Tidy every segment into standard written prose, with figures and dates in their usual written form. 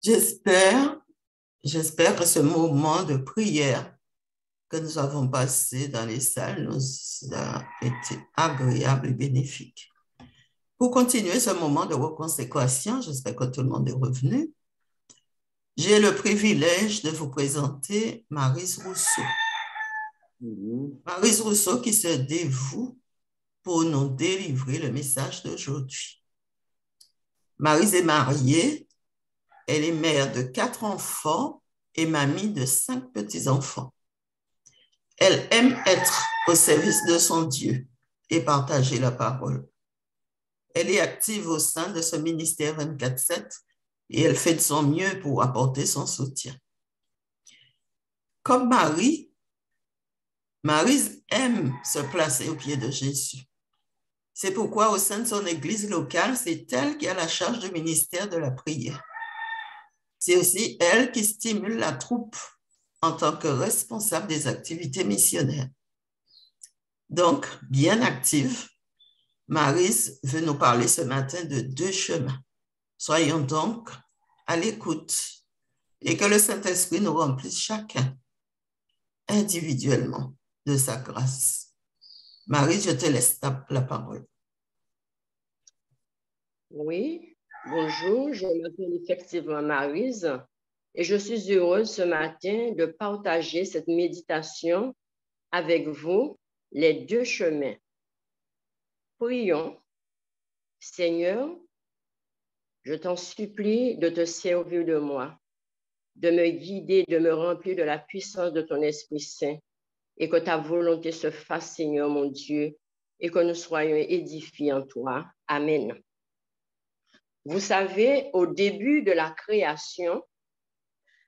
J'espère, j'espère que ce moment de prière que nous avons passé dans les salles nous a été agréable et bénéfique. Pour continuer ce moment de reconsécration, j'espère que tout le monde est revenu. J'ai le privilège de vous présenter Maryse Rousseau. Maryse Rousseau qui se dévoue pour nous délivrer le message d'aujourd'hui. Maryse est mariée, elle est mère de 4 enfants et mamie de 5 petits-enfants. Elle aime être au service de son Dieu et partager la parole. Elle est active au sein de ce ministère 24/7 et elle fait de son mieux pour apporter son soutien. Comme Marie, Maryse aime se placer aux pieds de Jésus. C'est pourquoi au sein de son église locale, c'est elle qui a la charge du ministère de la prière. C'est aussi elle qui stimule la troupe en tant que responsable des activités missionnaires. Donc, bien active, Maryse veut nous parler ce matin de 2 chemins. Soyons donc à l'écoute et que le Saint-Esprit nous remplisse chacun individuellement de sa grâce. Maryse, je te laisse la parole. Oui, bonjour, je m'appelle effectivement Maryse et je suis heureuse ce matin de partager cette méditation avec vous, les 2 chemins. Prions. Seigneur, je t'en supplie de te servir de moi, de me guider, de me remplir de la puissance de ton Esprit Saint et que ta volonté se fasse, Seigneur mon Dieu, et que nous soyons édifiés en toi. Amen. Vous savez, au début de la création,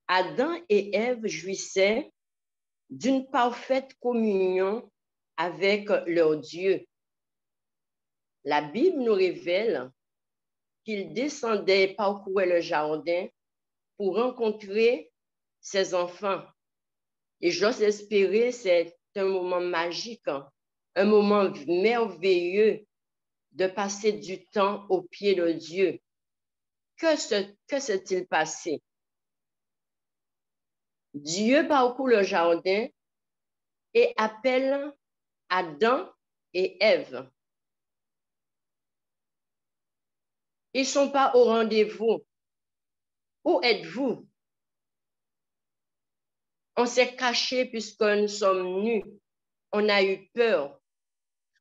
Adam et Ève jouissaient d'une parfaite communion avec leur Dieu. La Bible nous révèle qu'ils descendaient et parcouraient le jardin pour rencontrer ses enfants. Et j'ose espérer, c'est un moment magique, un moment merveilleux de passer du temps au pied de Dieu. Que s'est-il passé? Dieu parcourt le jardin et appelle Adam et Ève. Ils ne sont pas au rendez-vous. Où êtes-vous? On s'est caché puisque nous sommes nus. On a eu peur.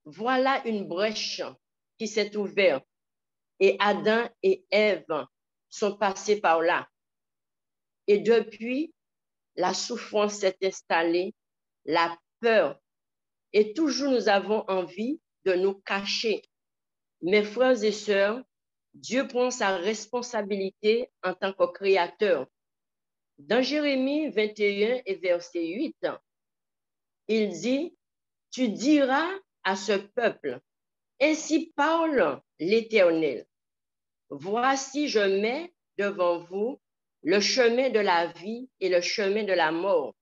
Voilà une brèche qui s'est ouverte. Et Adam et Ève sont passés par là. Et depuis, la souffrance s'est installée, la peur. Et toujours, nous avons envie de nous cacher. Mes frères et sœurs, Dieu prend sa responsabilité en tant que créateur. Dans Jérémie 21 et verset 8, il dit, « Tu diras à ce peuple, ainsi parle l'Éternel. Voici, je mets devant vous le chemin de la vie et le chemin de la mort. »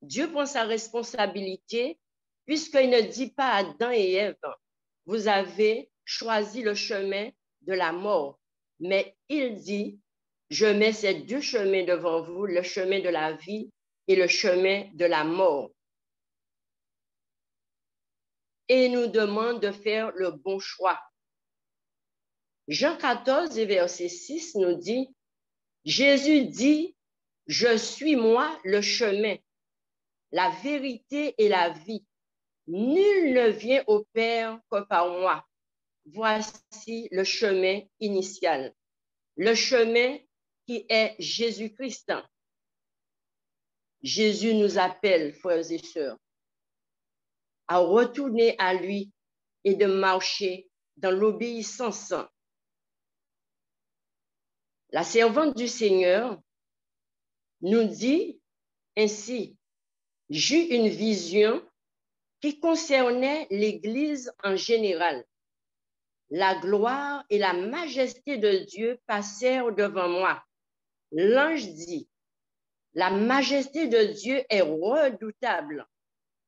Dieu prend sa responsabilité puisqu'il ne dit pas à Adam et Ève, « Vous avez choisi le chemin de la mort. » Mais il dit, « Je mets ces 2 chemins devant vous, le chemin de la vie et le chemin de la mort. » Et il nous demande de faire le bon choix. Jean 14 et verset 6 nous dit, Jésus dit, « Je suis moi le chemin, la vérité et la vie. Nul ne vient au Père que par moi. » Voici le chemin initial, le chemin qui est Jésus-Christ. Jésus nous appelle, frères et sœurs, à retourner à lui et de marcher dans l'obéissance. La servante du Seigneur nous dit ainsi, « J'eus une vision qui concernait l'Église en général. La gloire et la majesté de Dieu passèrent devant moi. L'ange dit, « La majesté de Dieu est redoutable.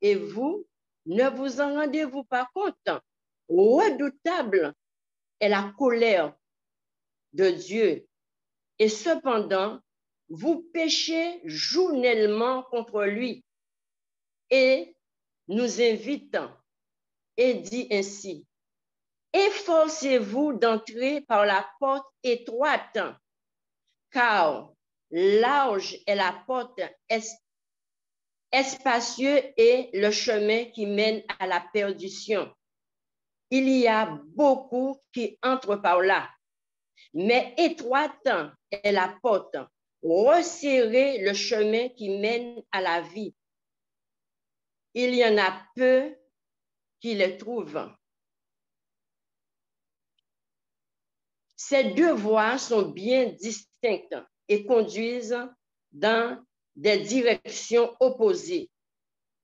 Et vous, ne vous en rendez-vous pas compte? Redoutable est la colère de Dieu. Et cependant, vous péchez journellement contre lui. Et nous invite et dit ainsi, efforcez-vous d'entrer par la porte étroite, car large est la porte, spacieux est le chemin qui mène à la perdition. Il y a beaucoup qui entrent par là, mais étroite est la porte, resserrez le chemin qui mène à la vie. Il y en a peu qui le trouvent. Ces deux voies sont bien distinctes et conduisent dans des directions opposées.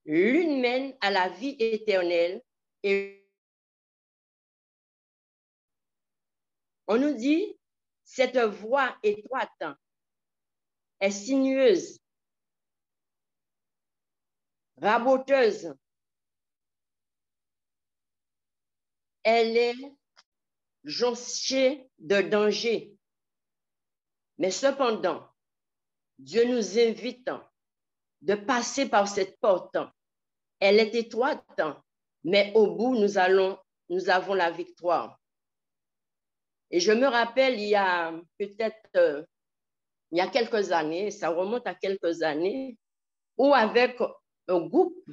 L'une mène à la vie éternelle et on nous dit, cette voie étroite est sinueuse, raboteuse. Elle est jonchée de dangers. Mais cependant, Dieu nous invite de passer par cette porte. Elle est étroite, mais au bout, nous avons la victoire. Et je me rappelle, il y a peut-être, il y a quelques années, ça remonte à quelques années, où avec un groupe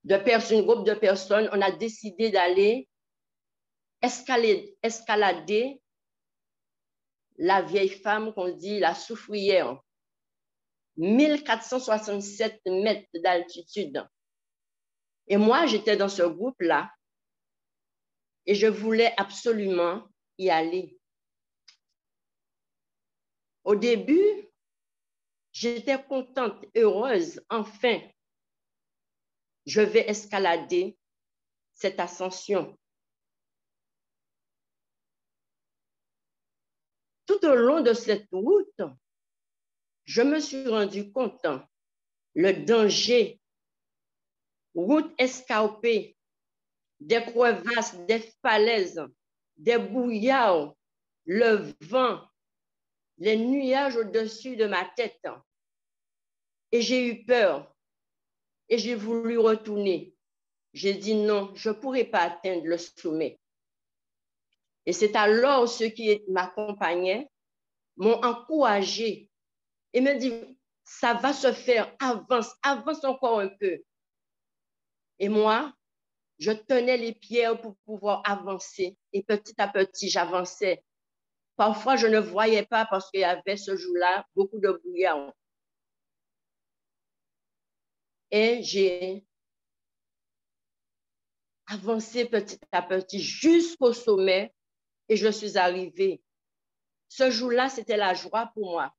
de personnes, on a décidé d'aller escalader la vieille femme qu'on dit la soufrière, 1467 mètres d'altitude. Et moi, j'étais dans ce groupe-là et je voulais absolument y aller. Au début, j'étais contente, heureuse, enfin, je vais escalader cette ascension. Tout au long de cette route, je me suis rendu compte le danger, route escarpée, des crevasses, des falaises, des brouillards, le vent, les nuages au-dessus de ma tête. Et j'ai eu peur et j'ai voulu retourner. J'ai dit non, je ne pourrai pas atteindre le sommet. Et c'est alors ceux qui m'accompagnaient m'ont encouragé et me dit, ça va se faire, avance, avance encore un peu. Et moi, je tenais les pierres pour pouvoir avancer. Et petit à petit, j'avançais. Parfois, je ne voyais pas parce qu'il y avait ce jour-là beaucoup de brouillard. Et j'ai avancé petit à petit jusqu'au sommet et je suis arrivée. Ce jour-là, c'était la joie pour moi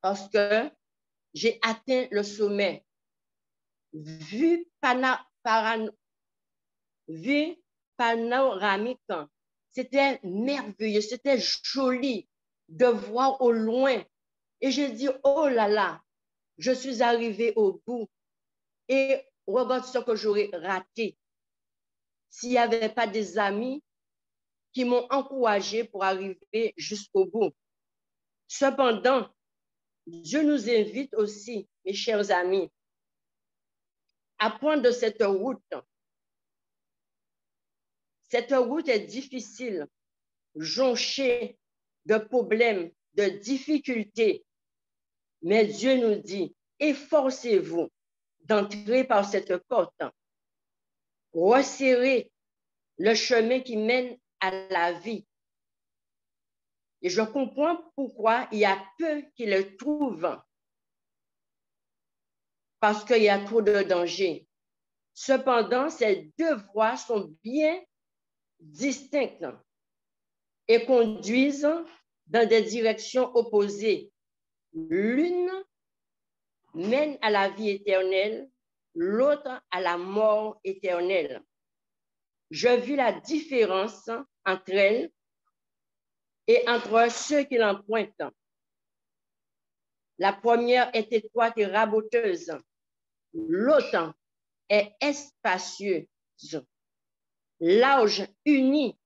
parce que j'ai atteint le sommet. Vue panoramique, c'était merveilleux, c'était joli de voir au loin. Et j'ai dit, oh là là, je suis arrivée au bout. Et regarde ce que j'aurais raté s'il n'y avait pas des amis qui m'ont encouragé pour arriver jusqu'au bout. Cependant, Dieu nous invite aussi, mes chers amis, à prendre de cette route. Cette route est difficile, jonchée de problèmes, de difficultés. Mais Dieu nous dit, efforcez-vous d'entrer par cette porte. Resserrez le chemin qui mène à la vie. Et je comprends pourquoi il y a peu qui le trouvent. Parce qu'il y a trop de dangers. Cependant, ces deux voies sont bien distinctes et conduisent dans des directions opposées. L'une mène à la vie éternelle, l'autre à la mort éternelle. Je vis la différence entre elles et entre ceux qui l'empruntent. La première est étroite et raboteuse. L'autre est spacieuse, large, unie.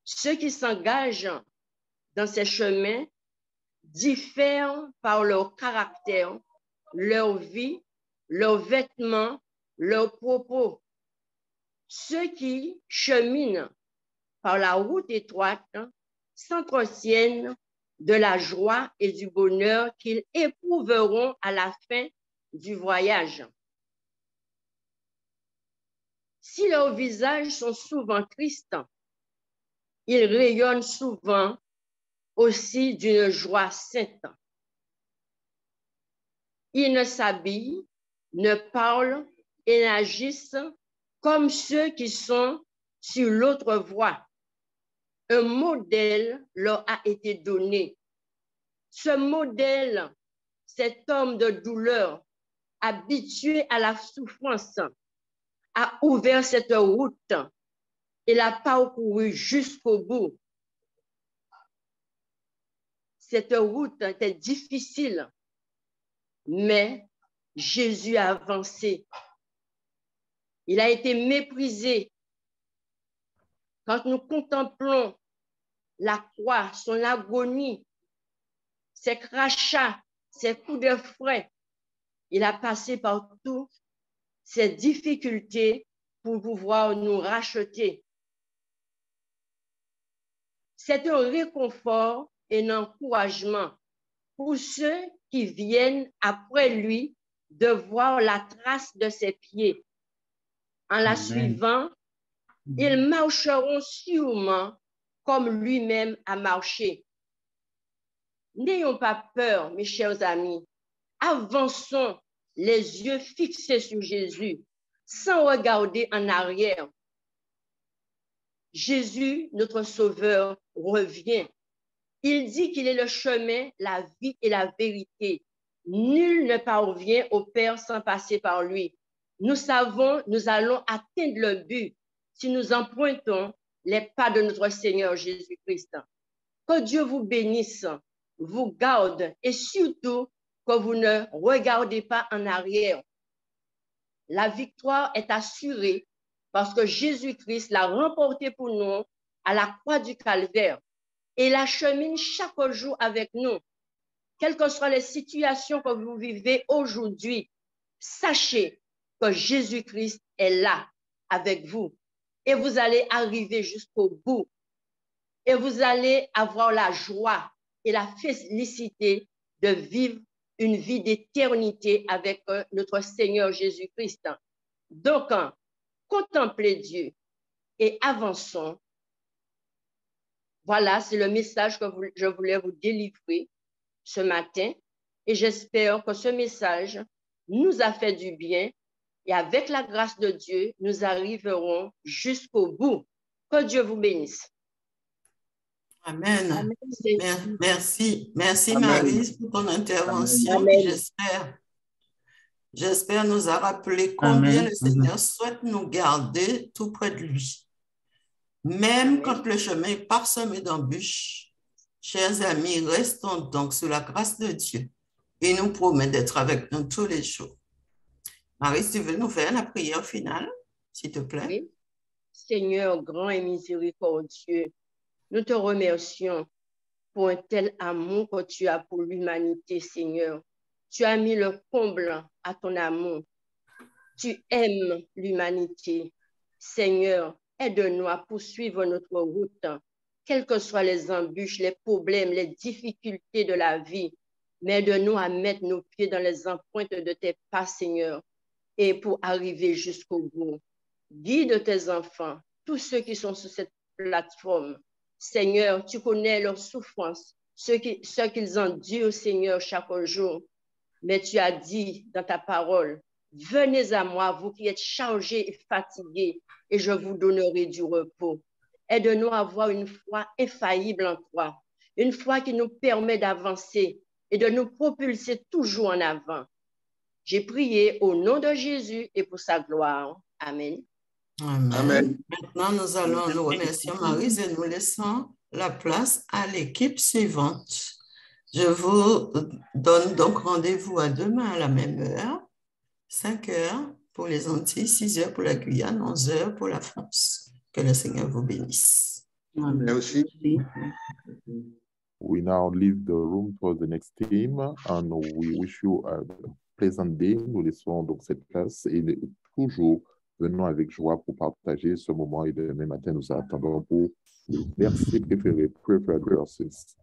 Ceux qui s'engagent dans ces chemins diffèrent par leur caractère, leur vie, leurs vêtements, leurs propos. Ceux qui cheminent par la route étroite s'entretiennent de la joie et du bonheur qu'ils éprouveront à la fin du voyage. Si leurs visages sont souvent tristes, ils rayonnent souvent aussi d'une joie sainte. Ils ne s'habillent, ne parlent et n'agissent comme ceux qui sont sur l'autre voie. Un modèle leur a été donné. Ce modèle, cet homme de douleur, habitué à la souffrance, a ouvert cette route et l'a parcourue jusqu'au bout. Cette route était difficile, mais Jésus a avancé. Il a été méprisé. Quand nous contemplons la croix, son agonie, ses crachats, ses coups de fouet, il a passé par toutes ces difficultés pour pouvoir nous racheter. C'est un réconfort et un encouragement pour ceux qui viennent après lui de voir la trace de ses pieds. En la suivant, ils marcheront sûrement comme lui-même a marché. N'ayons pas peur, mes chers amis. Avançons les yeux fixés sur Jésus, sans regarder en arrière. Jésus, notre Sauveur, revient. Il dit qu'il est le chemin, la vie et la vérité. Nul ne parvient au Père sans passer par lui. Nous savons, nous allons atteindre le but si nous empruntons les pas de notre Seigneur Jésus-Christ. Que Dieu vous bénisse, vous garde et surtout que vous ne regardez pas en arrière. La victoire est assurée parce que Jésus-Christ l'a remportée pour nous à la croix du Calvaire. Et il achemine chaque jour avec nous. Quelles que soient les situations que vous vivez aujourd'hui, sachez que Jésus-Christ est là avec vous. Et vous allez arriver jusqu'au bout. Et vous allez avoir la joie et la félicité de vivre une vie d'éternité avec notre Seigneur Jésus-Christ. Donc, contemplez Dieu et avançons. Voilà, c'est le message que je voulais vous délivrer ce matin. Et j'espère que ce message nous a fait du bien. Et avec la grâce de Dieu, nous arriverons jusqu'au bout. Que Dieu vous bénisse. Amen. Amen. Merci. Merci, Amen. Maryse, pour ton intervention. Amen. J'espère nous a rappelé combien Amen. le Seigneur souhaite nous garder tout près de lui. Même quand le chemin est parsemé d'embûches, chers amis, restons donc sous la grâce de Dieu. Il nous promet d'être avec nous tous les jours. Marie, tu veux nous faire la prière finale, s'il te plaît? Oui. Seigneur grand et miséricordieux, nous te remercions pour un tel amour que tu as pour l'humanité, Seigneur. Tu as mis le comble à ton amour. Tu aimes l'humanité. Seigneur, aide-nous à poursuivre notre route, quelles que soient les embûches, les problèmes, les difficultés de la vie. Mais aide-nous à mettre nos pieds dans les empreintes de tes pas, Seigneur, et pour arriver jusqu'au bout. Guide tes enfants, tous ceux qui sont sur cette plateforme. Seigneur, tu connais leurs souffrances, ce qu'ils endurent, Seigneur, chaque jour. Mais tu as dit dans ta parole, venez à moi, vous qui êtes chargés et fatigués, et je vous donnerai du repos. Aide-nous à avoir une foi infaillible en toi, une foi qui nous permet d'avancer et de nous propulser toujours en avant. J'ai prié au nom de Jésus et pour sa gloire. Amen. Amen. Amen. Maintenant, nous allons nous remercier Maryse et nous laissons la place à l'équipe suivante. Je vous donne donc rendez-vous à demain à la même heure, 5 heures pour les Antilles, 6 heures pour la Guyane, 11 heures pour la France. Que le Seigneur vous bénisse. Merci. We now leave the room for the next team and we wish you a pleasant day. Nous laissons donc cette place et toujours venons avec joie pour partager ce moment et demain matin nous attendons pour le verset préféré, preferred verses.